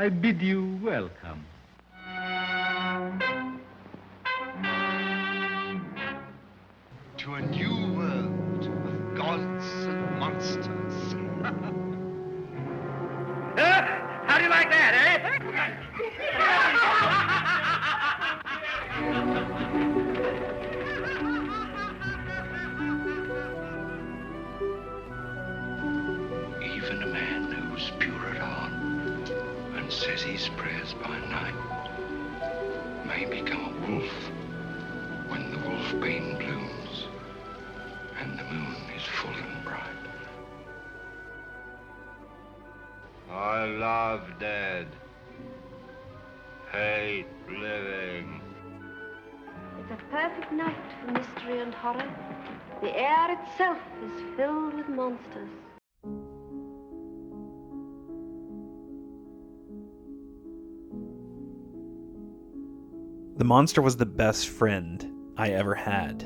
I bid you welcome. To a new world of gods and monsters. How do you like that, eh? Even a man who's pure at heart and says his prayers by night may become a wolf when the wolfbane blooms and the moon is full and bright. I love dead. Hate living. It's a perfect night for mystery and horror. The air itself is filled with monsters. The monster was the best friend I ever had.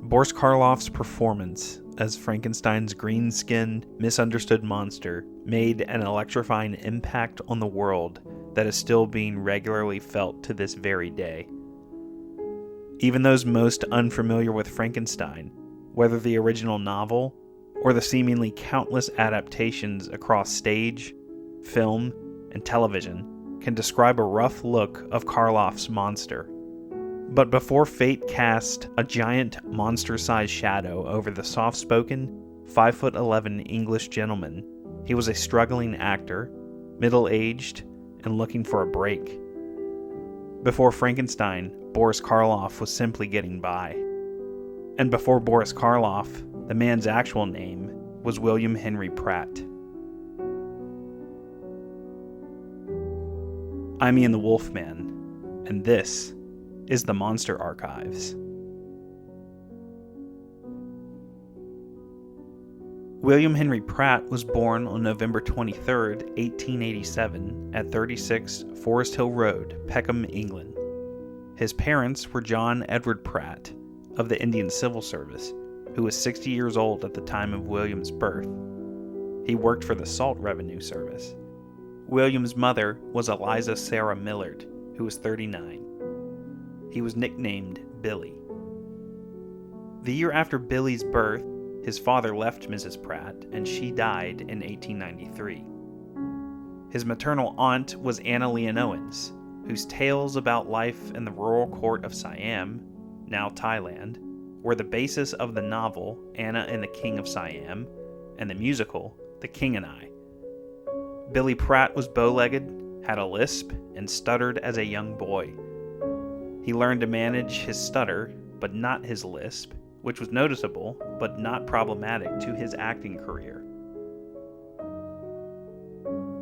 Boris Karloff's performance as Frankenstein's green-skinned, misunderstood monster made an electrifying impact on the world that is still being regularly felt to this very day. Even those most unfamiliar with Frankenstein, whether the original novel or the seemingly countless adaptations across stage, film, and television, can describe a rough look of Karloff's monster. But before fate cast a giant monster-sized shadow over the soft-spoken, 5'11" English gentleman, he was a struggling actor, middle-aged, and looking for a break. Before Frankenstein, Boris Karloff was simply getting by. And before Boris Karloff, the man's actual name was William Henry Pratt. I'm Ian the Wolfman, and this is the Monster Archives. William Henry Pratt was born on November 23, 1887, at 36 Forest Hill Road, Peckham, England. His parents were John Edward Pratt, of the Indian Civil Service, who was 60 years old at the time of William's birth. He worked for the Salt Revenue Service. William's mother was Eliza Sarah Millard, who was 39. He was nicknamed Billy. The year after Billy's birth, his father left Mrs. Pratt, and she died in 1893. His maternal aunt was Anna Leon Owens, whose tales about life in the rural court of Siam, now Thailand, were the basis of the novel Anna and the King of Siam, and the musical The King and I. Billy Pratt was bow-legged, had a lisp, and stuttered as a young boy. He learned to manage his stutter, but not his lisp, which was noticeable, but not problematic to his acting career.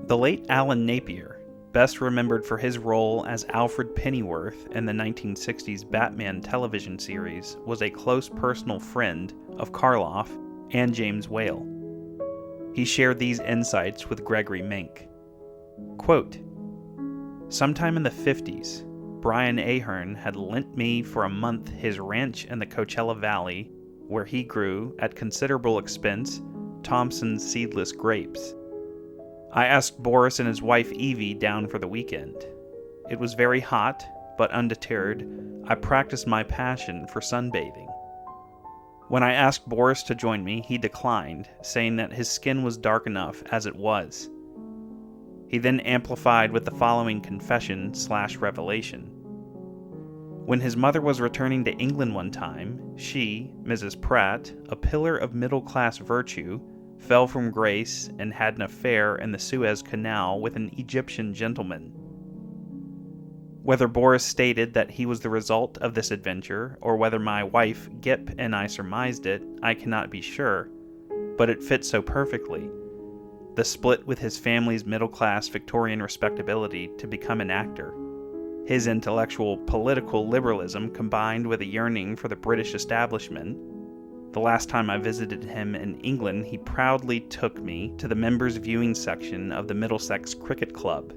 The late Alan Napier, best remembered for his role as Alfred Pennyworth in the 1960s Batman television series, was a close personal friend of Karloff and James Whale. He shared these insights with Gregory Mink. Quote, "Sometime in the 50s, Brian Ahern had lent me for a month his ranch in the Coachella Valley, where he grew, at considerable expense, Thompson's seedless grapes. I asked Boris and his wife Evie down for the weekend. It was very hot, but undeterred, I practiced my passion for sunbathing. When I asked Boris to join me, he declined, saying that his skin was dark enough as it was. He then amplified with the following confession/revelation. When his mother was returning to England one time, she, Mrs. Pratt, a pillar of middle-class virtue, fell from grace and had an affair in the Suez Canal with an Egyptian gentleman. Whether Boris stated that he was the result of this adventure, or whether my wife, Gip, and I surmised it, I cannot be sure, but it fits so perfectly. The split with his family's middle-class Victorian respectability to become an actor. His intellectual political liberalism combined with a yearning for the British establishment. The last time I visited him in England, he proudly took me to the members' viewing section of the Middlesex Cricket Club.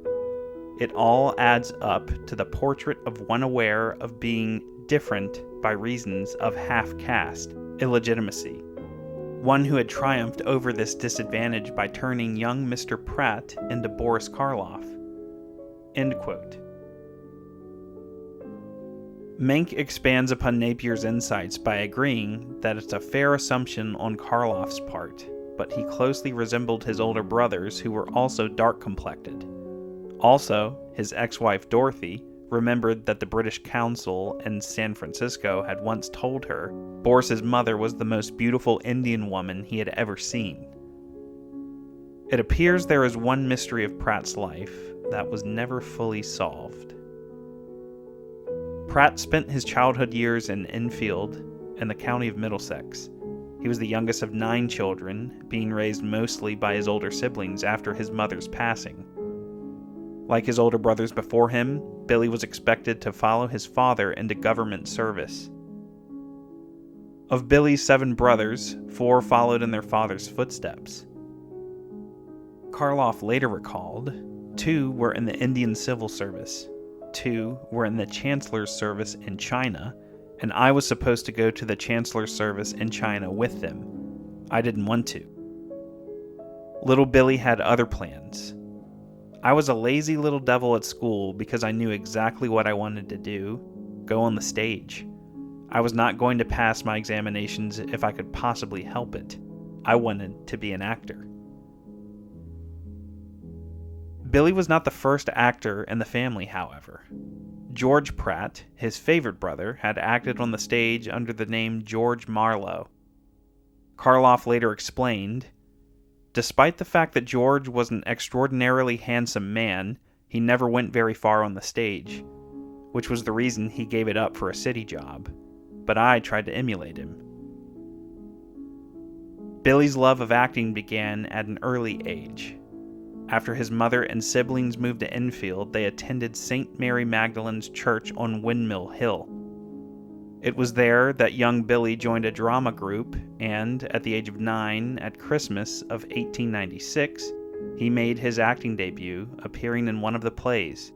It all adds up to the portrait of one aware of being different by reasons of half-caste illegitimacy. one who had triumphed over this disadvantage by turning young Mr. Pratt into Boris Karloff. End quote. Menck expands upon Napier's insights by agreeing that it's a fair assumption on Karloff's part, but he closely resembled his older brothers who were also dark-complected. Also, his ex-wife Dorothy remembered that the British Council in San Francisco had once told her Boris's mother was the most beautiful Indian woman he had ever seen. It appears there is one mystery of Pratt's life that was never fully solved. Pratt spent his childhood years in Enfield in the county of Middlesex. He was the youngest of 9 children, being raised mostly by his older siblings after his mother's passing. Like his older brothers before him, Billy was expected to follow his father into government service. Of Billy's 7 brothers, 4 followed in their father's footsteps. Karloff later recalled, 2 were in the Indian Civil Service, 2 were in the Chancellor's service in China, and I was supposed to go to the Chancellor's service in China with them. I didn't want to. Little Billy had other plans. I was a lazy little devil at school because I knew exactly what I wanted to do, go on the stage. I was not going to pass my examinations if I could possibly help it. I wanted to be an actor. Billy was not the first actor in the family, however. George Pratt, his favorite brother, had acted on the stage under the name George Marlowe. Karloff later explained, despite the fact that George was an extraordinarily handsome man, he never went very far on the stage, which was the reason he gave it up for a city job, but I tried to emulate him. Billy's love of acting began at an early age. After his mother and siblings moved to Enfield, they attended St. Mary Magdalene's Church on Windmill Hill. It was there that young Billy joined a drama group, and at the age of 9, at Christmas of 1896, he made his acting debut, appearing in one of the plays,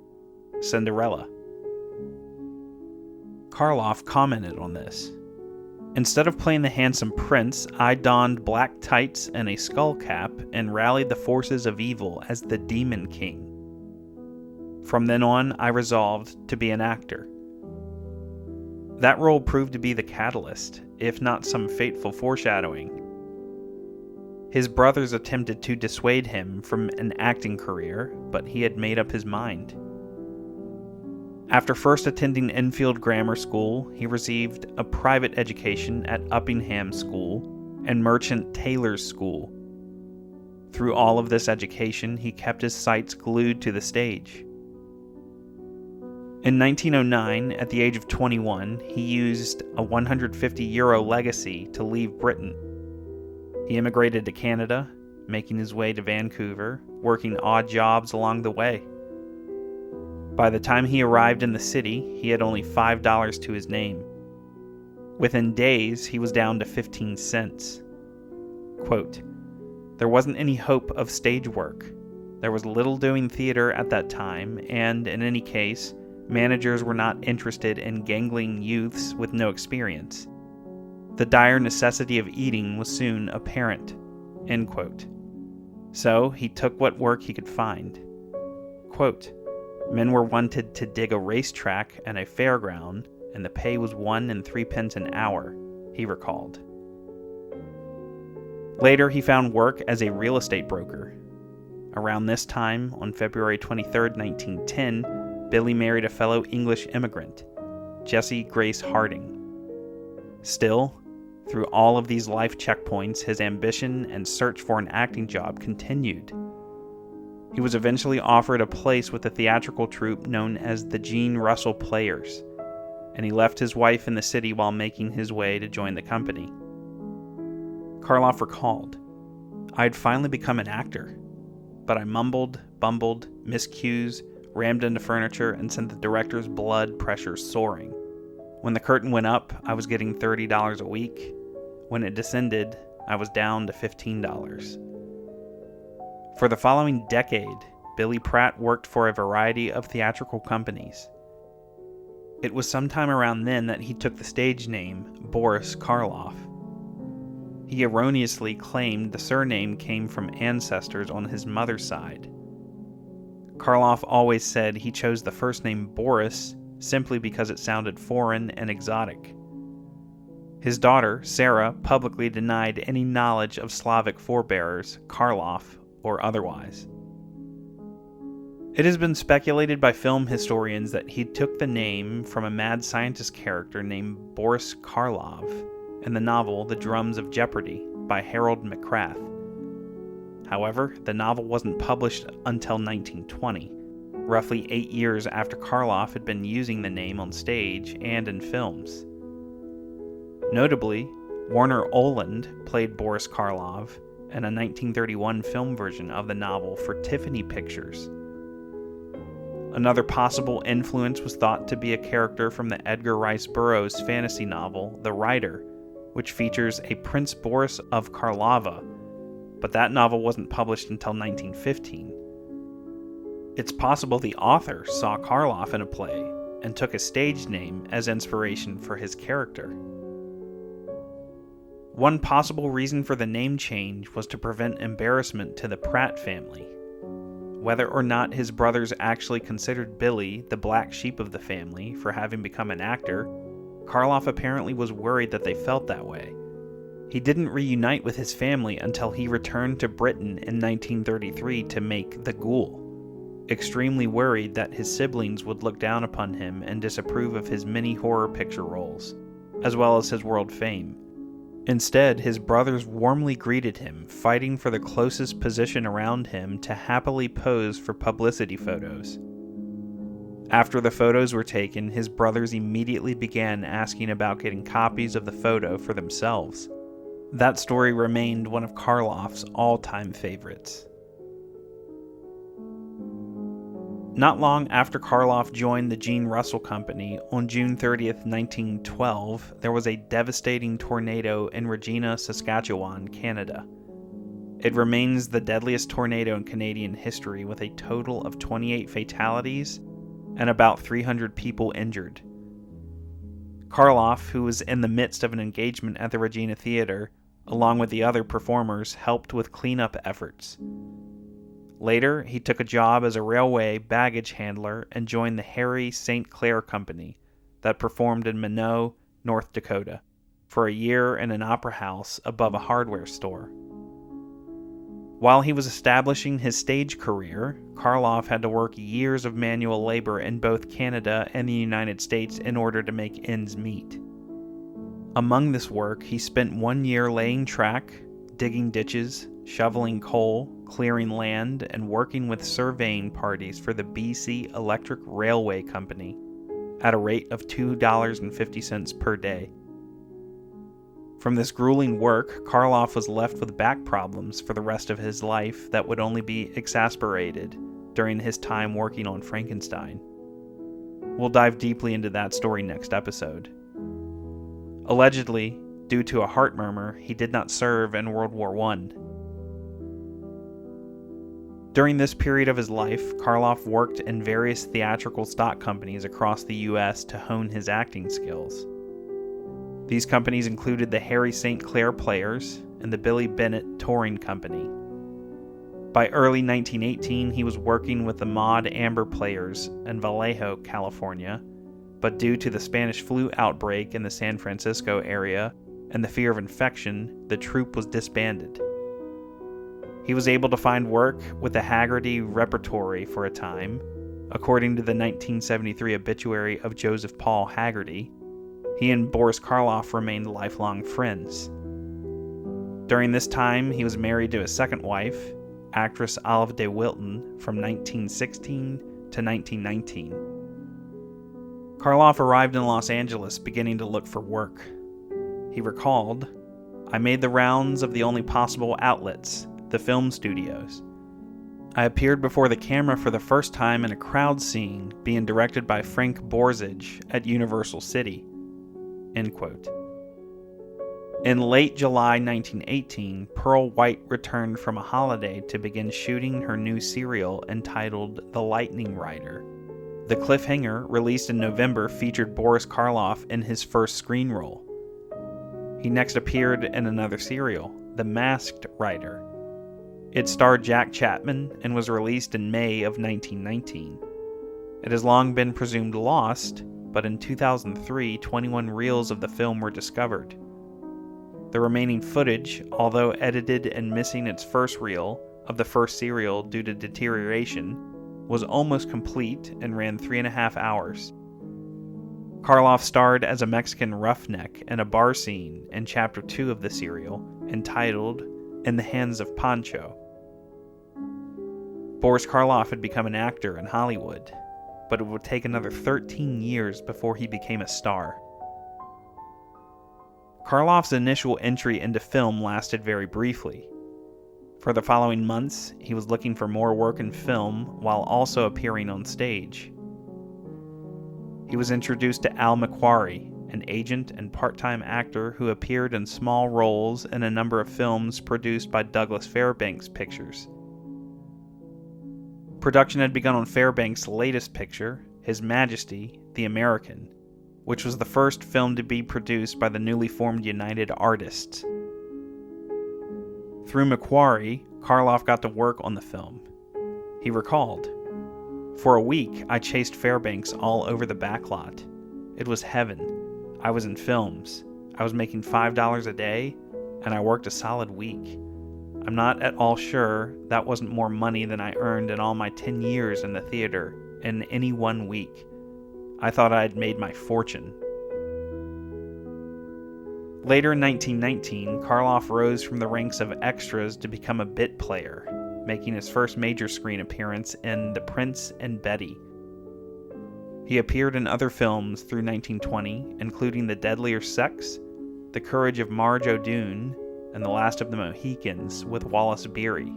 Cinderella. Karloff commented on this. Instead of playing the handsome prince, I donned black tights and a skull cap and rallied the forces of evil as the Demon King. From then on, I resolved to be an actor. That role proved to be the catalyst, if not some fateful foreshadowing. His brothers attempted to dissuade him from an acting career, but he had made up his mind. After first attending Enfield Grammar School, he received a private education at Uppingham School and Merchant Taylor's School. Through all of this education, he kept his sights glued to the stage. In 1909, at the age of 21, he used a €150 legacy to leave Britain. He immigrated to Canada, making his way to Vancouver, working odd jobs along the way. By the time he arrived in the city, he had only $5 to his name. Within days, he was down to 15 cents. Quote, there wasn't any hope of stage work. There was little doing theater at that time, and in any case, managers were not interested in gangling youths with no experience. The dire necessity of eating was soon apparent. End quote. So he took what work he could find. Quote, men were wanted to dig a racetrack and a fairground, and the pay was 1 3 an hour, he recalled. Later, he found work as a real estate broker. Around this time, on February 23, 1910, Billy married a fellow English immigrant, Jessie Grace Harding. Still, through all of these life checkpoints, his ambition and search for an acting job continued. He was eventually offered a place with a theatrical troupe known as the Jean Russell Players, and he left his wife in the city while making his way to join the company. Karloff recalled, I had finally become an actor, but I mumbled, bumbled, missed cues, rammed into furniture, and sent the director's blood pressure soaring. When the curtain went up, I was getting $30 a week. When it descended, I was down to $15. For the following decade, Billy Pratt worked for a variety of theatrical companies. It was sometime around then that he took the stage name Boris Karloff. he erroneously claimed the surname came from ancestors on his mother's side. Karloff always said he chose the first name Boris simply because it sounded foreign and exotic. His daughter, Sarah, publicly denied any knowledge of Slavic forebears, Karloff or otherwise. It has been speculated by film historians that he took the name from a mad scientist character named Boris Karloff in the novel The Drums of Jeopardy by Harold McCrath. However, the novel wasn't published until 1920, roughly 8 years after Karloff had been using the name on stage and in films. Notably, Warner Oland played Boris Karloff in a 1931 film version of the novel for Tiffany Pictures. Another possible influence was thought to be a character from the Edgar Rice Burroughs fantasy novel, The Rider, which features a Prince Boris of Karlova, but that novel wasn't published until 1915. It's possible the author saw Karloff in a play and took a stage name as inspiration for his character. One possible reason for the name change was to prevent embarrassment to the Pratt family. Whether or not his brothers actually considered Billy the black sheep of the family for having become an actor, Karloff apparently was worried that they felt that way. He didn't reunite with his family until he returned to Britain in 1933 to make The Ghoul, extremely worried that his siblings would look down upon him and disapprove of his many horror picture roles, as well as his world fame. Instead, his brothers warmly greeted him, fighting for the closest position around him to happily pose for publicity photos. After the photos were taken, his brothers immediately began asking about getting copies of the photo for themselves. That story remained one of Karloff's all-time favorites. Not long after Karloff joined the Gene Russell Company, on June 30th, 1912, there was a devastating tornado in Regina, Saskatchewan, Canada. It remains the deadliest tornado in Canadian history, with a total of 28 fatalities and about 300 people injured. Karloff, who was in the midst of an engagement at the Regina Theatre, along with the other performers, helped with cleanup efforts. Later, he took a job as a railway baggage handler and joined the Harry St. Clair Company that performed in Minot, North Dakota, for a year in an opera house above a hardware store. While he was establishing his stage career, Karloff had to work years of manual labor in both Canada and the United States in order to make ends meet. Among this work, he spent 1 year laying track, digging ditches, shoveling coal, clearing land, and working with surveying parties for the BC Electric Railway Company at a rate of $2.50 per day. From this grueling work, Karloff was left with back problems for the rest of his life that would only be exacerbated during his time working on Frankenstein. We'll dive deeply into that story next episode. Allegedly, due to a heart murmur, he did not serve in World War I. During this period of his life, Karloff worked in various theatrical stock companies across the U.S. to hone his acting skills. These companies included the Harry St. Clair Players and the Billy Bennett Touring Company. By early 1918, he was working with the Maud Amber Players in Vallejo, California, but due to the Spanish flu outbreak in the San Francisco area and the fear of infection, the troupe was disbanded. He was able to find work with the Haggerty Repertory for a time. According to the 1973 obituary of Joseph Paul Haggerty, he and Boris Karloff remained lifelong friends. During this time, he was married to his second wife, actress Olive de Wilton, from 1916 to 1919. Karloff arrived in Los Angeles beginning to look for work. He recalled, "I made the rounds of the only possible outlets, the film studios. I appeared before the camera for the first time in a crowd scene being directed by Frank Borzage at Universal City." End quote. In late July 1918, Pearl White returned from a holiday to begin shooting her new serial entitled The Lightning Rider. The cliffhanger, released in November, featured Boris Karloff in his first screen role. He next appeared in another serial, The Masked Rider. It starred Jack Chapman and was released in May of 1919. It has long been presumed lost, but in 2003, 21 reels of the film were discovered. The remaining footage, although edited and missing its first reel of the first serial due to deterioration, was almost complete and ran 3.5 hours. Karloff starred as a Mexican roughneck in a bar scene in Chapter 2 of the serial, entitled In the Hands of Pancho. Boris Karloff had become an actor in Hollywood, but it would take another 13 years before he became a star. Karloff's initial entry into film lasted very briefly. For the following months, he was looking for more work in film while also appearing on stage. He was introduced to Al McQuarrie, an agent and part-time actor who appeared in small roles in a number of films produced by Douglas Fairbanks Pictures. Production had begun on Fairbanks' latest picture, His Majesty, the American, which was the first film to be produced by the newly formed United Artists. Through McQuarrie, Karloff got to work on the film. He recalled, "For a week, I chased Fairbanks all over the backlot. It was heaven. I was in films. I was making $5 a day, and I worked a solid week. I'm not at all sure that wasn't more money than I earned in all my 10 years in the theater in any one week. I thought I had made my fortune." Later in 1919, Karloff rose from the ranks of extras to become a bit player, making his first major screen appearance in The Prince and Betty. He appeared in other films through 1920, including The Deadlier Sex, The Courage of Marge O'Doone, and The Last of the Mohicans with Wallace Beery.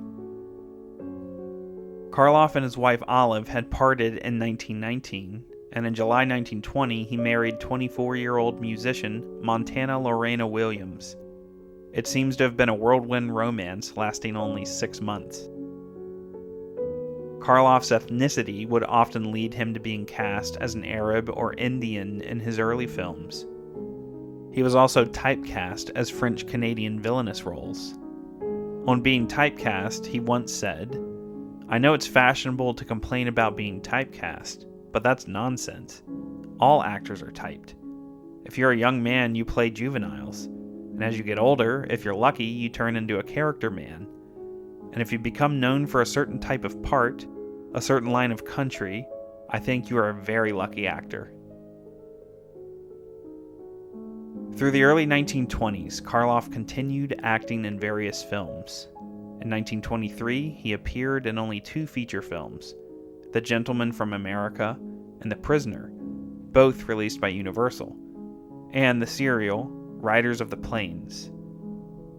Karloff and his wife Olive had parted in 1919, and in July 1920 he married 24-year-old musician Montana Lorena Williams. It seems to have been a whirlwind romance lasting only 6 months. Karloff's ethnicity would often lead him to being cast as an Arab or Indian in his early films. He was also typecast as French-Canadian villainous roles. On being typecast, he once said, "I know it's fashionable to complain about being typecast, but that's nonsense. All actors are typed. If you're a young man, you play juveniles. And as you get older, if you're lucky, you turn into a character man. And if you become known for a certain type of part, a certain line of country, I think you are a very lucky actor." Through the early 1920s, Karloff continued acting in various films. In 1923, he appeared in only 2 feature films, The Gentleman from America and The Prisoner, both released by Universal, and the serial Riders of the Plains.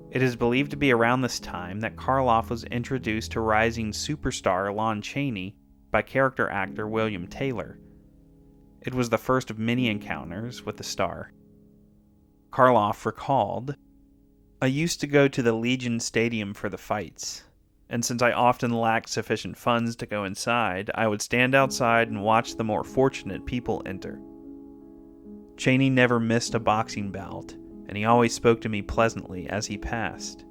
It is believed to be around this time that Karloff was introduced to rising superstar Lon Chaney by character actor William Taylor. It was the first of many encounters with the star. Karloff recalled, "I used to go to the Legion Stadium for the fights, and since I often lacked sufficient funds to go inside, I would stand outside and watch the more fortunate people enter. Chaney never missed a boxing bout, and he always spoke to me pleasantly as he passed.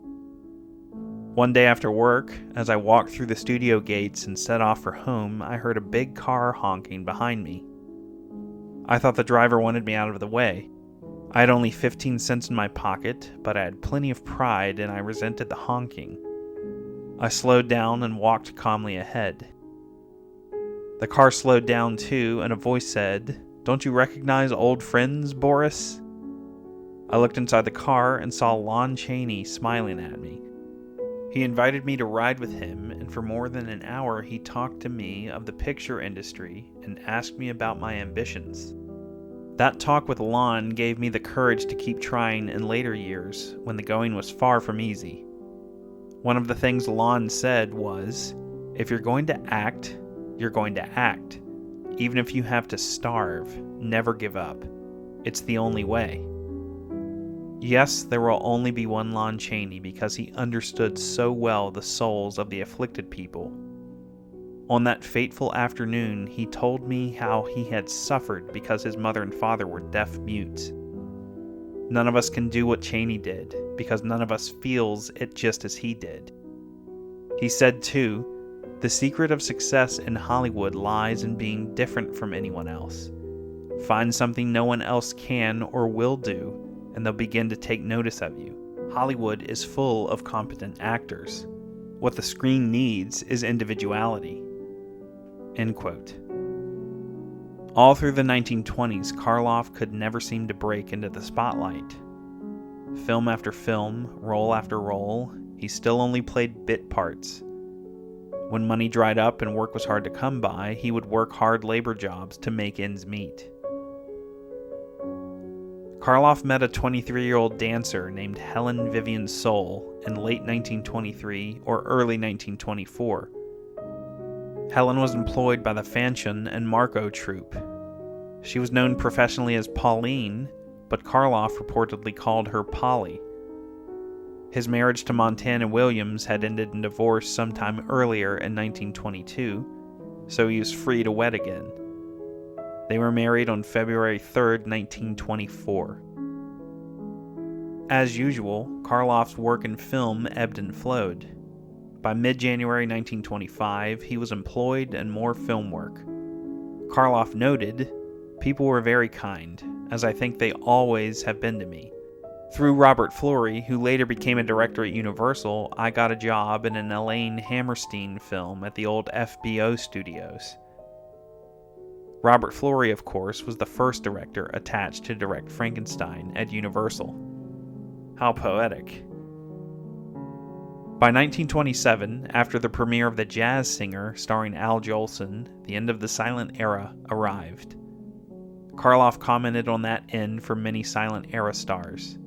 One day after work, as I walked through the studio gates and set off for home, I heard a big car honking behind me. I thought the driver wanted me out of the way. I had only 15 cents in my pocket, but I had plenty of pride and I resented the honking. I slowed down and walked calmly ahead. The car slowed down too, and a voice said, 'Don't you recognize old friends, Boris?' I looked inside the car and saw Lon Chaney smiling at me. He invited me to ride with him, and for more than an hour he talked to me of the picture industry and asked me about my ambitions. That talk with Lon gave me the courage to keep trying in later years when the going was far from easy. One of the things Lon said was, if you're going to act, you're going to act. Even if you have to starve, never give up. It's the only way." Yes, there will only be one Lon Chaney because he understood so well the souls of the afflicted people. On that fateful afternoon, he told me how he had suffered because his mother and father were deaf mutes. None of us can do what Chaney did, because none of us feels it just as he did. He said too, the secret of success in Hollywood lies in being different from anyone else. Find something no one else can or will do, and they'll begin to take notice of you. Hollywood is full of competent actors. What the screen needs is individuality." End quote. All through the 1920s, Karloff could never seem to break into the spotlight. Film after film, role after role, he still only played bit parts. When money dried up and work was hard to come by, he would work hard labor jobs to make ends meet. Karloff met a 23-year-old dancer named Helen Vivian Soule in late 1923 or early 1924. Helen was employed by the Fanchon and Marco troupe. She was known professionally as Pauline, but Karloff reportedly called her Polly. His marriage to Montana Williams had ended in divorce sometime earlier in 1922, so he was free to wed again. They were married on February 3, 1924. As usual, Karloff's work in film ebbed and flowed. By mid-January 1925, he was employed in more film work. Karloff noted, "People were very kind, as I think they always have been to me. Through Robert Florey, who later became a director at Universal, I got a job in an Elaine Hammerstein film at the old FBO studios." Robert Florey, of course, was the first director attached to direct Frankenstein at Universal. How poetic. By 1927, after the premiere of The Jazz Singer starring Al Jolson, the end of the silent era arrived. Karloff commented on that end for many silent era stars.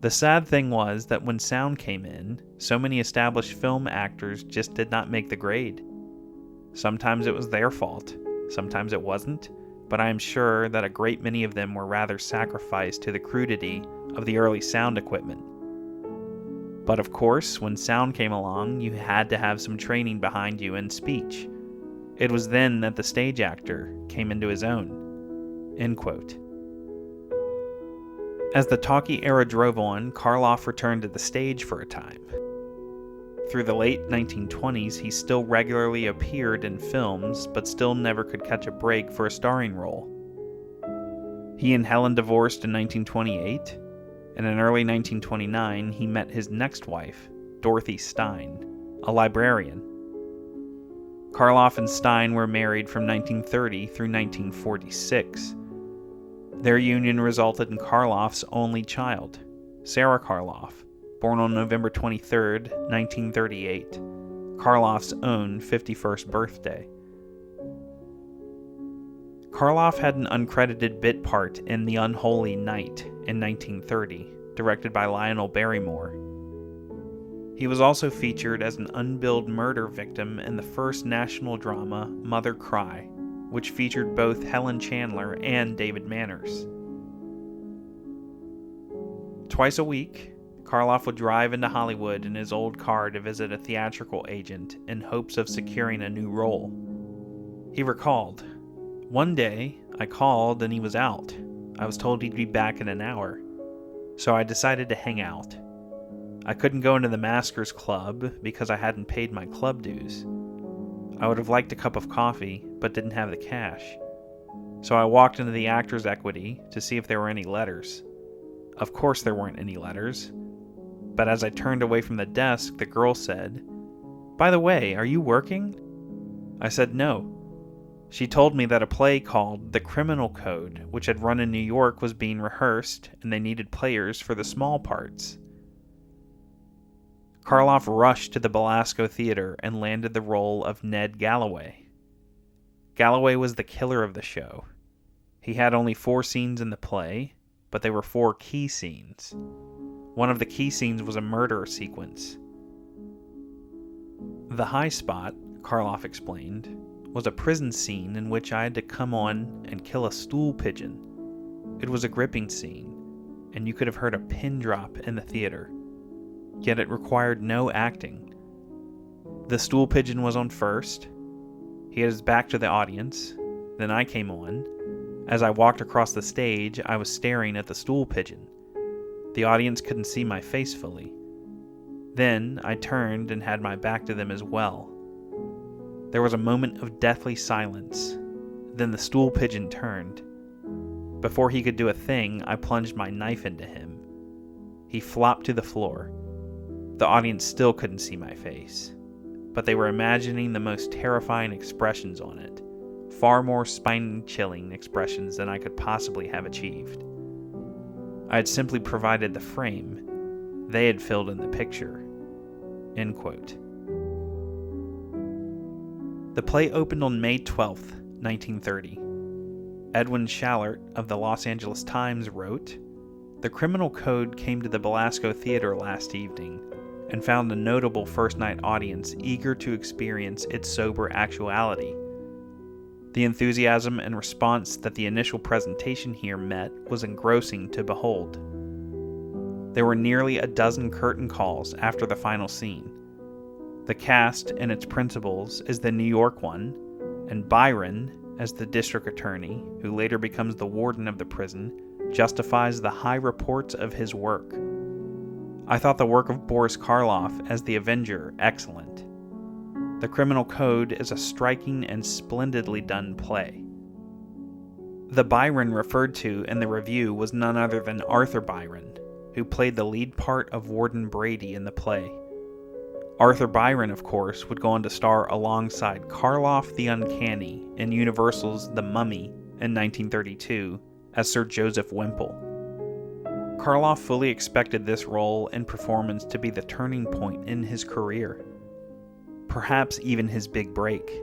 The sad thing was that when sound came in, so many established film actors just did not make the grade. Sometimes it was their fault, sometimes it wasn't, but I am sure that a great many of them were rather sacrificed to the crudity of the early sound equipment. But of course, when sound came along, you had to have some training behind you in speech. It was then that the stage actor came into his own." End quote. As the talkie era drove on, Karloff returned to the stage for a time. Through the late 1920s, he still regularly appeared in films, but still never could catch a break for a starring role. He and Helen divorced in 1928, and in early 1929 he met his next wife, Dorothy Stein, a librarian. Karloff and Stein were married from 1930 through 1946. Their union resulted in Karloff's only child, Sarah Karloff, born on November 23, 1938, Karloff's own 51st birthday. Karloff had an uncredited bit part in The Unholy Night in 1930, directed by Lionel Barrymore. He was also featured as an unbilled murder victim in the first national drama Mother Cry, which featured both Helen Chandler and David Manners. Twice a week, Karloff would drive into Hollywood in his old car to visit a theatrical agent in hopes of securing a new role. He recalled, "One day, I called and he was out. I was told he'd be back in an hour. So I decided to hang out. I couldn't go into the Maskers Club because I hadn't paid my club dues. I would have liked a cup of coffee, but didn't have the cash. So I walked into the Actors' Equity to see if there were any letters. Of course there weren't any letters. But as I turned away from the desk, the girl said, 'By the way, are you working?' I said no. She told me that a play called The Criminal Code, which had run in New York, was being rehearsed, and they needed players for the small parts." Karloff rushed to the Belasco Theater and landed the role of Ned Galloway. Galloway was the killer of the show. He had only 4 scenes in the play, but they were 4 key scenes. One of the key scenes was a murder sequence. The high spot, Karloff explained, was a prison scene in which I had to come on and kill a stool pigeon. It was a gripping scene, and you could have heard a pin drop in the theater. Yet it required no acting. The stool pigeon was on first. He had his back to the audience. Then I came on. As I walked across the stage, I was staring at the stool pigeon. The audience couldn't see my face fully. Then I turned and had my back to them as well. There was a moment of deathly silence. Then the stool pigeon turned. Before he could do a thing, I plunged my knife into him. He flopped to the floor. The audience still couldn't see my face, but they were imagining the most terrifying expressions on it, far more spine-chilling expressions than I could possibly have achieved. I had simply provided the frame. They had filled in the picture. End quote. The play opened on May 12th, 1930. Edwin Shallert of the Los Angeles Times wrote, "The Criminal Code came to the Belasco Theater last evening and found a notable first-night audience eager to experience its sober actuality. The enthusiasm and response that the initial presentation here met was engrossing to behold. There were nearly a dozen curtain calls after the final scene. The cast and its principals is the New York one, and Byron, as the district attorney, who later becomes the warden of the prison, justifies the high reports of his work. I thought the work of Boris Karloff as the Avenger excellent. The Criminal Code is a striking and splendidly done play." The Byron referred to in the review was none other than Arthur Byron, who played the lead part of Warden Brady in the play. Arthur Byron, of course, would go on to star alongside Karloff the Uncanny in Universal's The Mummy in 1932 as Sir Joseph Wimple. Karloff fully expected this role and performance to be the turning point in his career, perhaps even his big break.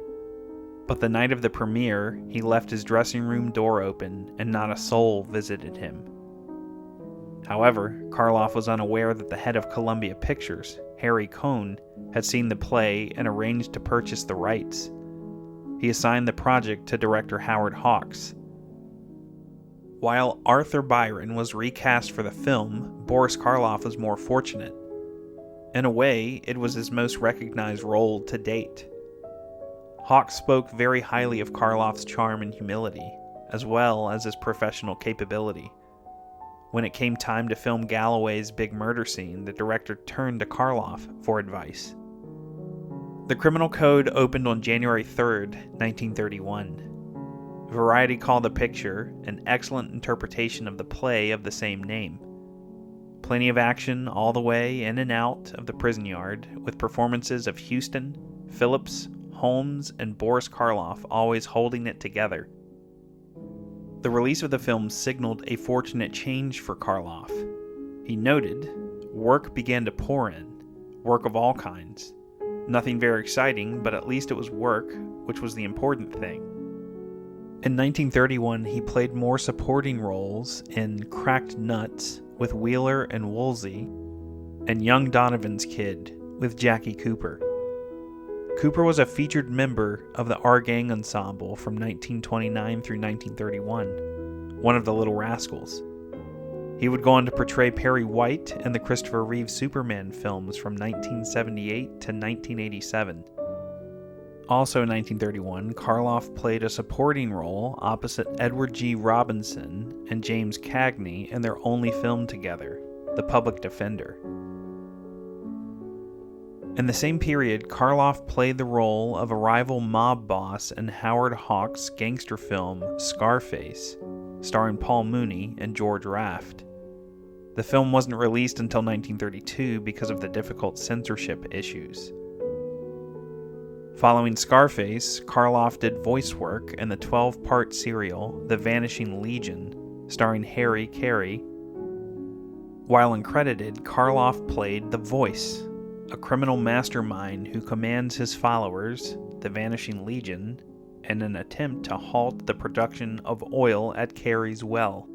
But the night of the premiere, he left his dressing room door open and not a soul visited him. However, Karloff was unaware that the head of Columbia Pictures, Harry Cohn, had seen the play and arranged to purchase the rights. He assigned the project to director Howard Hawks. While Arthur Byron was recast for the film, Boris Karloff was more fortunate. In a way, it was his most recognized role to date. Hawks spoke very highly of Karloff's charm and humility, as well as his professional capability. When it came time to film Galloway's big murder scene, the director turned to Karloff for advice. The Criminal Code opened on January 3rd, 1931. Variety called the picture an excellent interpretation of the play of the same name. Plenty of action all the way in and out of the prison yard, with performances of Houston, Phillips, Holmes, and Boris Karloff always holding it together. The release of the film signaled a fortunate change for Karloff. He noted, "Work began to pour in, work of all kinds. Nothing very exciting, but at least it was work, which was the important thing." In 1931, he played more supporting roles in Cracked Nuts with Wheeler and Woolsey, and Young Donovan's Kid with Jackie Cooper. Cooper was a featured member of the Our Gang Ensemble from 1929 through 1931, one of the Little Rascals. He would go on to portray Perry White in the Christopher Reeve Superman films from 1978 to 1987. Also in 1931, Karloff played a supporting role opposite Edward G. Robinson and James Cagney in their only film together, The Public Defender. In the same period, Karloff played the role of a rival mob boss in Howard Hawks' gangster film Scarface, starring Paul Mooney and George Raft. The film wasn't released until 1932 because of the difficult censorship issues. Following Scarface, Karloff did voice work in the 12-part serial The Vanishing Legion, starring Harry Carey. While uncredited, Karloff played The Voice, a criminal mastermind who commands his followers, the Vanishing Legion, in an attempt to halt the production of oil at Carey's well.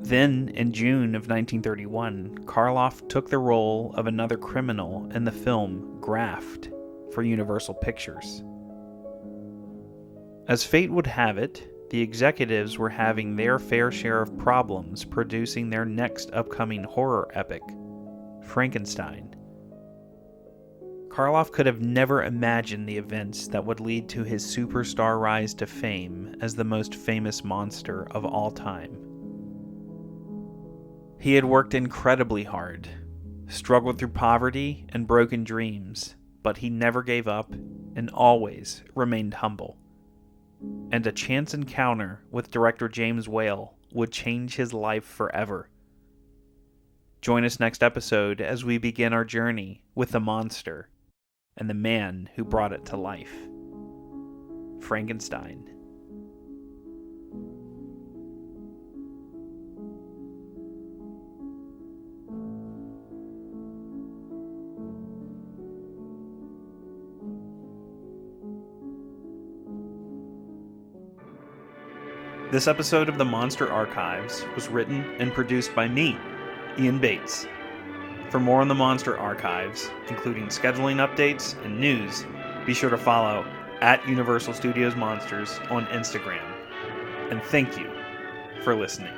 Then, in June of 1931, Karloff took the role of another criminal in the film Graft for Universal Pictures. As fate would have it, the executives were having their fair share of problems producing their next upcoming horror epic, Frankenstein. Karloff could have never imagined the events that would lead to his superstar rise to fame as the most famous monster of all time. He had worked incredibly hard, struggled through poverty and broken dreams, but he never gave up and always remained humble. And a chance encounter with director James Whale would change his life forever. Join us next episode as we begin our journey with the monster and the man who brought it to life, Frankenstein. This episode of the Monster Archives was written and produced by me, Ian Bates. For more on the Monster Archives, including scheduling updates and news, be sure to follow @Universal Studios Monsters on Instagram. And thank you for listening.